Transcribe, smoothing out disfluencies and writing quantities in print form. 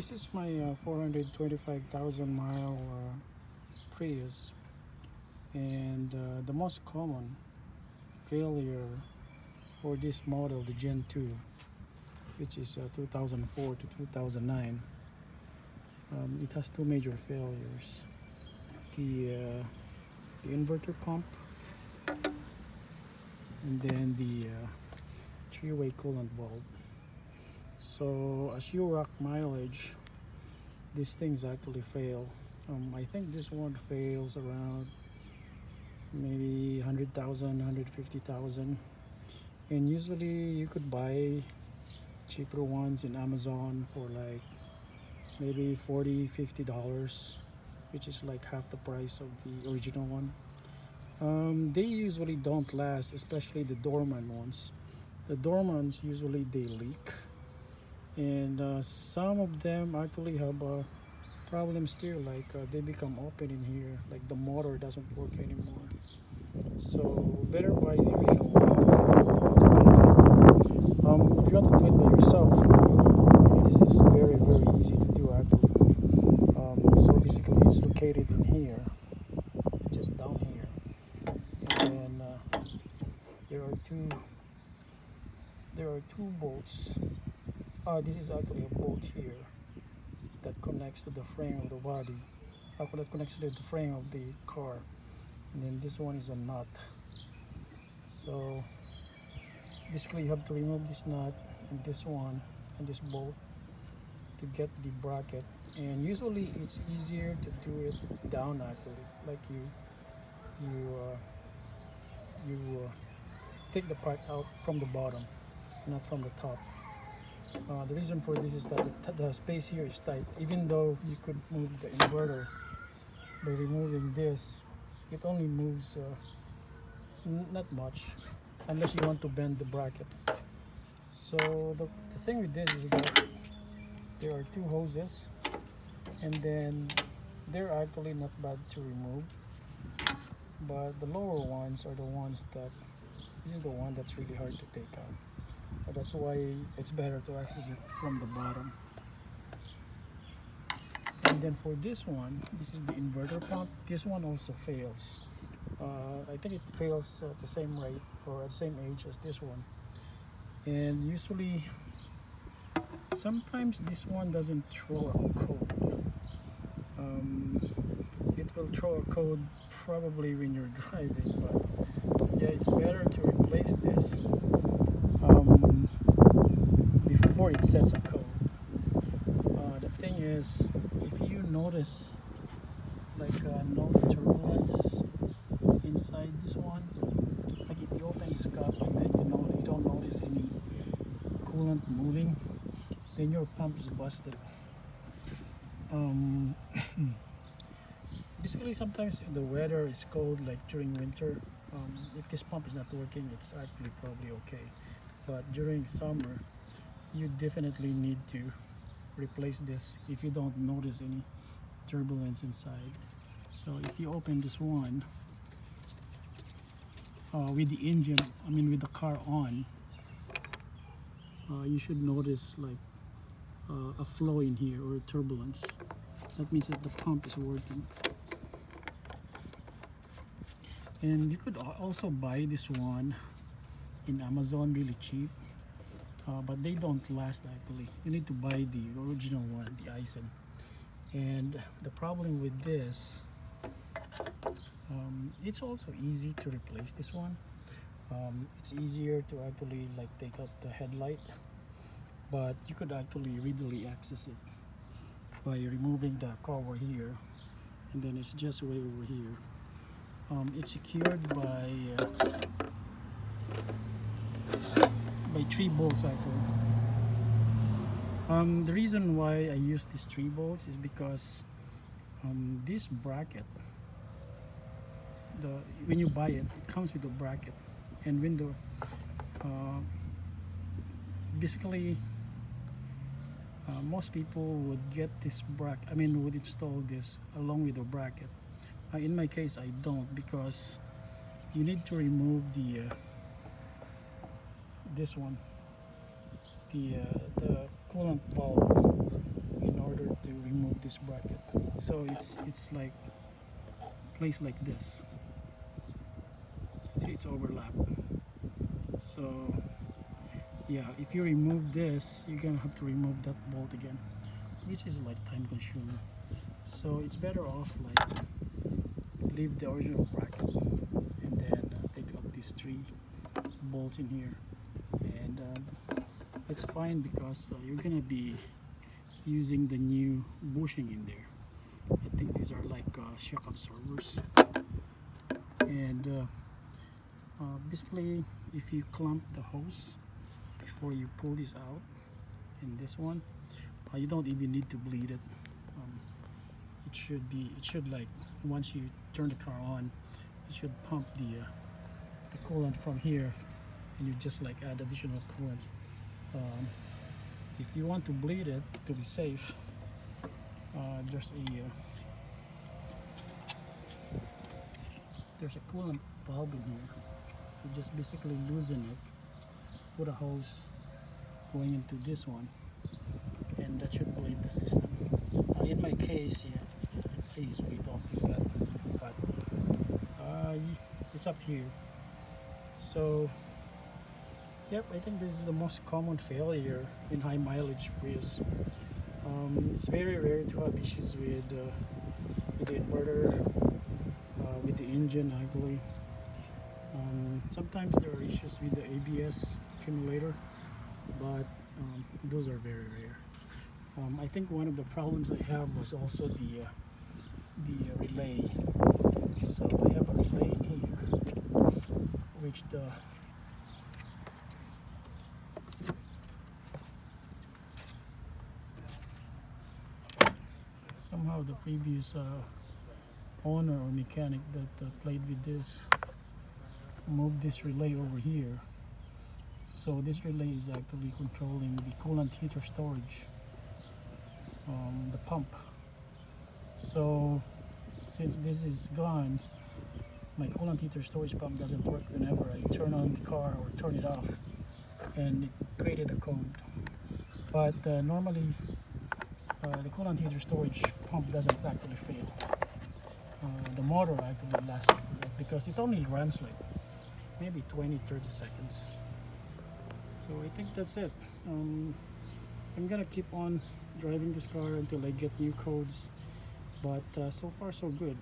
This is my 425,000 mile Prius, and the most common failure for this model, the Gen 2, which is 2004 to 2009, it has two major failures. The inverter pump, and then the three-way coolant valve. So as you rock mileage, these things actually fail. I think this one fails around maybe 100,000, 150,000, and usually you could buy cheaper ones in Amazon for like maybe $40, $50, which is like half the price of the original one. They usually don't last, especially the dormant ones. The dormants usually they leak, and some of them actually have problems too, like they become open in here, like the motor doesn't work anymore. So better buy the original one. If you want to do it by yourself, this is very easy to do actually. So basically it's located in here, just down here, and then there are two bolts. This is actually a bolt here that connects to the frame of the body, that connects to the frame of the car, and then this one is a nut. So basically you have to remove this nut and this one and this bolt to get the bracket, and usually it's easier to do it down actually, like you take the part out from the bottom, not from the top. The reason for this is that the space here is tight. Even though you could move the inverter by removing this, it only moves not much unless you want to bend the bracket. So the thing with this is that there are two hoses, and then they're actually not bad to remove, but the lower ones are the ones that, this is the one that's really hard to take out. That's why it's better to access it from the bottom. And then for this one, this is the inverter pump. This one also fails. I think it fails at the same rate or at the same age as this one. And usually, sometimes this one doesn't throw a code. It will throw a code probably when you're driving, but yeah, it's better to replace this before it sets a code. The thing is, if you notice like no turbulence inside this one, like if you open this cup and then you don't notice any coolant moving, then your pump is busted. Basically, sometimes if the weather is cold, like during winter, if this pump is not working, it's actually probably okay. But during summer, you definitely need to replace this if you don't notice any turbulence inside. So if you open this one with the engine, with the car on, you should notice like a flow in here or turbulence. That means that the pump is working. And you could also buy this one in Amazon really cheap, but they don't last actually. You need to buy the original one, the Eisen. And the problem with this, it's also easy to replace this one. It's easier to actually like take out the headlight, but you could actually readily access it by removing the cover here, and then it's just way over here. It's secured by 3 bolts actually. The reason why I use these 3 bolts is because this bracket, when you buy it, it comes with a bracket, and when basically most people would get this bracket, would install this along with the bracket. In my case, I don't, because you need to remove this one, the coolant valve, in order this bracket. So it's like placed like this. See, it's overlapped. So yeah, if you remove this, you're gonna have to remove that bolt again, which is like time consuming. So it's better off like leave the original bracket and then take out these three bolts in here, and it's fine because you're gonna be using the new bushing in there. I think these are like shock absorbers, and basically if you clamp the hose before you pull this out in this one, you don't even need to bleed it. It should like, once you turn the car on, it should pump the coolant from here, and you just like add additional coolant. If you want to bleed it to be safe, there's a coolant valve in here. You just basically loosen it, put a hose going into this one, and that should bleed the system. In my case, yeah, I usually don't do that, but it's up to you. So yep, I think this is the most common failure in high mileage Prius. It's very rare to have issues with the inverter, with the engine actually. Sometimes there are issues with the ABS accumulator, but those are very rare. I think one of the problems I have was also the relay. So I have a relay in here, which somehow the previous owner or mechanic that played with this moved this relay over here. So this relay is actually controlling the coolant heater storage, the pump. So since this is gone, my coolant heater storage pump doesn't work whenever I turn on the car or turn it off, and it created a code. But normally the coolant heater storage pump doesn't actually fail. The motor actually lasts because it only runs like maybe 20-30 seconds. So I think that's it. I'm gonna keep on driving this car until I get new codes, but so far so good.